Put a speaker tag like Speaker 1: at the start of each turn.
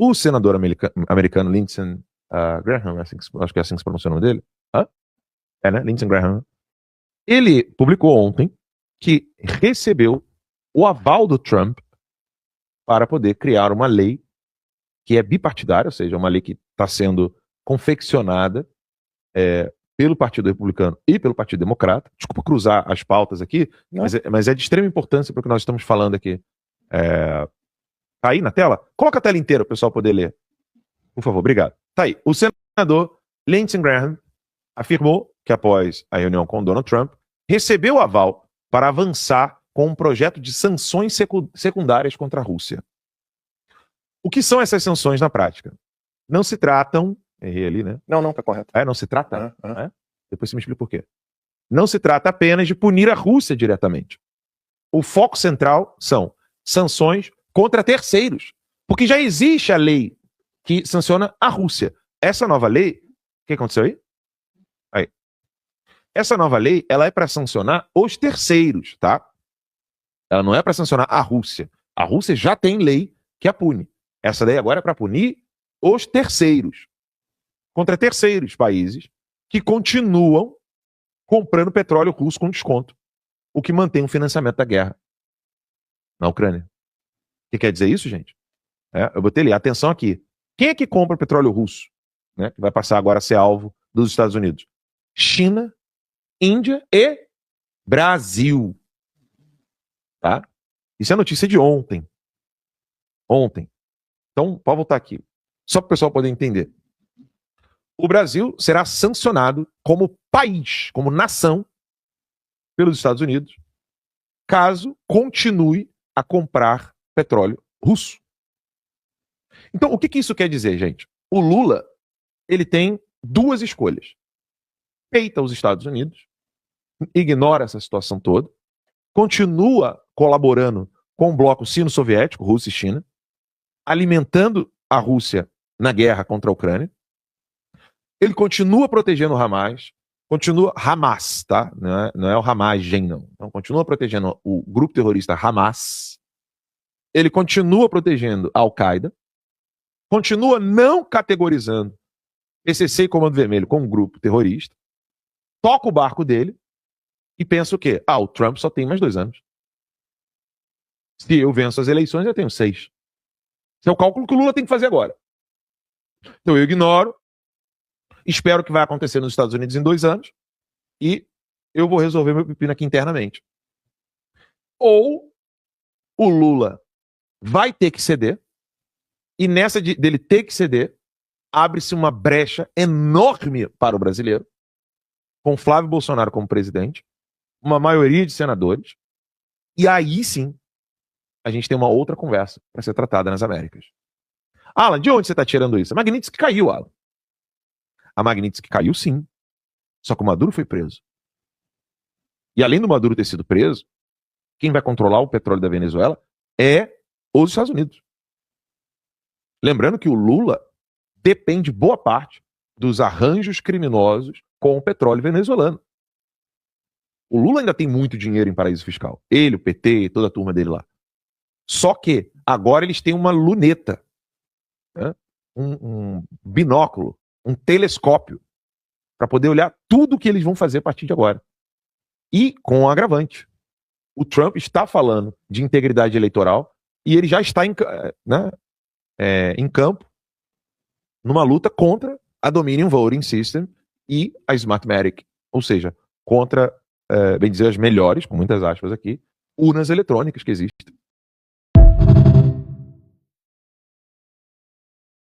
Speaker 1: O senador americano Lindsey Graham, acho que é assim que se pronuncia o nome dele. Né? Lindsey Graham. Ele publicou ontem que recebeu o aval do Trump para poder criar uma lei que é bipartidária, ou seja, uma lei que está sendo confeccionada pelo Partido Republicano e pelo Partido Democrata. Desculpa cruzar as pautas aqui, mas é de extrema importância para o que nós estamos falando aqui. Tá aí na tela? Coloca a tela inteira para o pessoal poder ler. Por favor, obrigado. Tá aí. O senador Lindsey Graham afirmou que, após a reunião com Donald Trump, recebeu o aval para avançar com um projeto de sanções secundárias contra a Rússia. O que são essas sanções na prática? Não se tratam... Errei ali, né?
Speaker 2: Não, tá correto.
Speaker 1: Não se trata? Depois você me explica por quê. Não se trata apenas de punir a Rússia diretamente. O foco central são sanções contra terceiros. Porque já existe a lei que sanciona a Rússia. Essa nova lei... O que aconteceu aí? Essa nova lei, ela é para sancionar os terceiros, tá? Ela não é para sancionar a Rússia. A Rússia já tem lei que a pune. Essa lei agora é para punir os terceiros. Contra terceiros países que continuam comprando petróleo russo com desconto. O que mantém o financiamento da guerra na Ucrânia. O que quer dizer isso, gente? Eu botei ali, atenção aqui. Quem é que compra petróleo russo? Que vai passar agora a ser alvo dos Estados Unidos? China, Índia e Brasil. Tá? Isso é notícia de ontem. Então, pode voltar aqui. Só para o pessoal poder entender. O Brasil será sancionado como país, como nação, pelos Estados Unidos, caso continue a comprar petróleo russo. Então, o que isso quer dizer, gente? O Lula, ele tem duas escolhas. Peita os Estados Unidos, ignora essa situação toda, continua colaborando com o bloco sino-soviético, Rússia e China, alimentando a Rússia na guerra contra a Ucrânia. Ele continua protegendo o Hamas, Hamas, tá? Não é o Hamas, não. Então, continua protegendo o grupo terrorista Hamas. Ele continua protegendo a Al-Qaeda, continua não categorizando PCC e Comando Vermelho como um grupo terrorista, toca o barco dele e pensa o quê? O Trump só tem mais 2 anos. Se eu venço as eleições, eu tenho 6. Esse é o cálculo que o Lula tem que fazer agora. Então eu ignoro, espero que vai acontecer nos Estados Unidos em 2 anos e eu vou resolver meu pepino aqui internamente. Ou o Lula vai ter que ceder e nessa dele ter que ceder, abre-se uma brecha enorme para o brasileiro, com Flávio Bolsonaro como presidente, uma maioria de senadores, e aí sim a gente tem uma outra conversa para ser tratada nas Américas. Alan, de onde você está tirando isso? A Magnitsky caiu, Alan. A Magnitsky caiu sim, só que o Maduro foi preso. E além do Maduro ter sido preso, quem vai controlar o petróleo da Venezuela é os Estados Unidos. Lembrando que o Lula depende boa parte dos arranjos criminosos com o petróleo venezuelano. O Lula ainda tem muito dinheiro em paraíso fiscal. Ele, o PT, toda a turma dele lá. Só que agora eles têm uma luneta, né? um binóculo, um telescópio, para poder olhar tudo o que eles vão fazer a partir de agora. E com um agravante. O Trump está falando de integridade eleitoral e ele já está em campo numa luta contra a Dominion Voting System e a Smartmatic, ou seja, contra, bem dizer, as melhores, com muitas aspas aqui, urnas eletrônicas que existem.